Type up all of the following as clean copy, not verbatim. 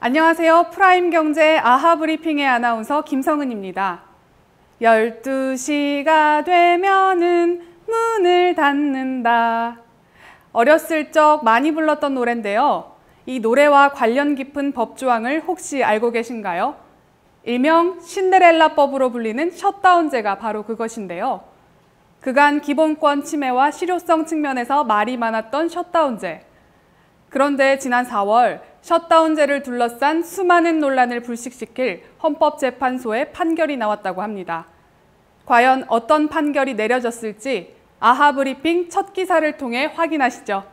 안녕하세요. 프라임경제 아하브리핑의 아나운서 김성은입니다. 12시가 되면은 문을 닫는다. 어렸을 적 많이 불렀던 노래인데요. 이 노래와 관련 깊은 법조항을 혹시 알고 계신가요? 일명 신데렐라법으로 불리는 셧다운제가 바로 그것인데요. 그간 기본권 침해와 실효성 측면에서 말이 많았던 셧다운제. 그런데 지난 4월 셧다운제를 둘러싼 수많은 논란을 불식시킬 헌법재판소의 판결이 나왔다고 합니다. 과연 어떤 판결이 내려졌을지 아하브리핑 첫 기사를 통해 확인하시죠.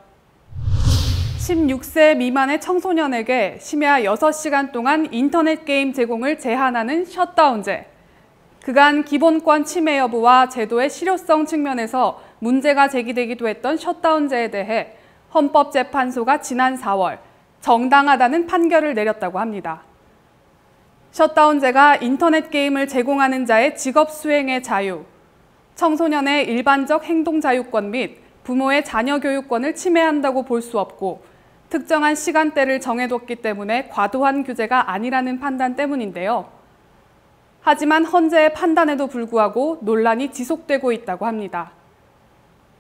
16세 미만의 청소년에게 심야 6시간 동안 인터넷 게임 제공을 제한하는 셧다운제. 그간 기본권 침해 여부와 제도의 실효성 측면에서 문제가 제기되기도 했던 셧다운제에 대해 헌법재판소가 지난 4월 정당하다는 판결을 내렸다고 합니다. 셧다운제가 인터넷 게임을 제공하는 자의 직업 수행의 자유, 청소년의 일반적 행동 자유권 및 부모의 자녀 교육권을 침해한다고 볼 수 없고 특정한 시간대를 정해뒀기 때문에 과도한 규제가 아니라는 판단 때문인데요. 하지만 헌재의 판단에도 불구하고 논란이 지속되고 있다고 합니다.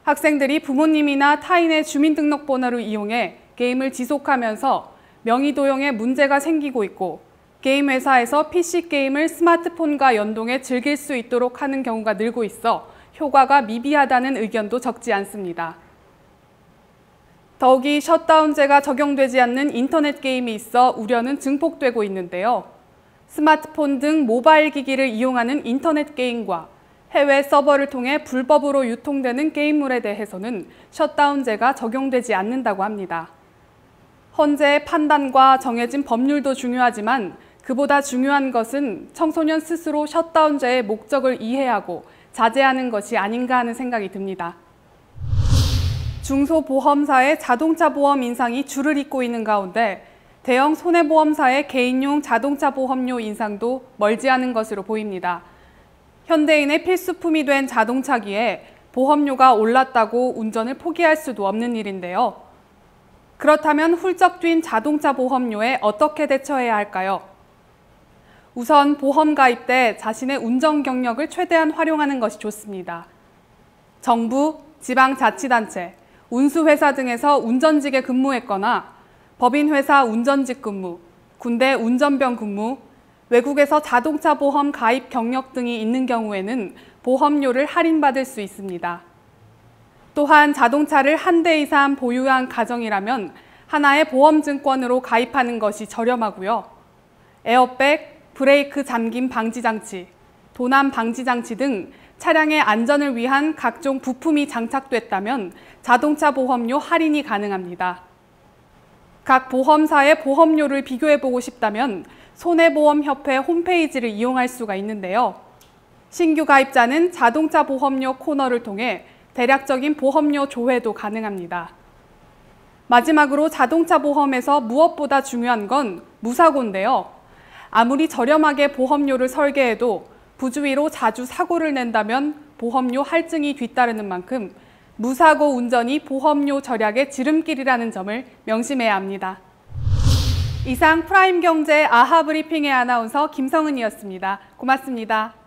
학생들이 부모님이나 타인의 주민등록번호를 이용해 게임을 지속하면서 명의 도용에 문제가 생기고 있고 게임 회사에서 PC게임을 스마트폰과 연동해 즐길 수 있도록 하는 경우가 늘고 있어 효과가 미비하다는 의견도 적지 않습니다. 더욱이 셧다운제가 적용되지 않는 인터넷 게임이 있어 우려는 증폭되고 있는데요. 스마트폰 등 모바일 기기를 이용하는 인터넷 게임과 해외 서버를 통해 불법으로 유통되는 게임물에 대해서는 셧다운제가 적용되지 않는다고 합니다. 헌재의 판단과 정해진 법률도 중요하지만 그보다 중요한 것은 청소년 스스로 셧다운제의 목적을 이해하고 자제하는 것이 아닌가 하는 생각이 듭니다. 중소보험사의 자동차 보험 인상이 줄을 잇고 있는 가운데 대형 손해보험사의 개인용 자동차 보험료 인상도 멀지 않은 것으로 보입니다. 현대인의 필수품이 된 자동차기에 보험료가 올랐다고 운전을 포기할 수도 없는 일인데요. 그렇다면 훌쩍 뛴 자동차 보험료에 어떻게 대처해야 할까요? 우선 보험 가입 때 자신의 운전 경력을 최대한 활용하는 것이 좋습니다. 정부, 지방자치단체, 운수회사 등에서 운전직에 근무했거나 법인회사 운전직 근무, 군대 운전병 근무, 외국에서 자동차 보험 가입 경력 등이 있는 경우에는 보험료를 할인받을 수 있습니다. 또한 자동차를 한 대 이상 보유한 가정이라면 하나의 보험증권으로 가입하는 것이 저렴하고요. 에어백, 브레이크 잠김 방지 장치, 도난 방지 장치 등 차량의 안전을 위한 각종 부품이 장착됐다면 자동차 보험료 할인이 가능합니다. 각 보험사의 보험료를 비교해보고 싶다면 손해보험협회 홈페이지를 이용할 수가 있는데요. 신규 가입자는 자동차 보험료 코너를 통해 대략적인 보험료 조회도 가능합니다. 마지막으로 자동차 보험에서 무엇보다 중요한 건 무사고인데요. 아무리 저렴하게 보험료를 설계해도 부주의로 자주 사고를 낸다면 보험료 할증이 뒤따르는 만큼 무사고 운전이 보험료 절약의 지름길이라는 점을 명심해야 합니다. 이상 프라임경제 아하브리핑의 아나운서 김성은이었습니다. 고맙습니다.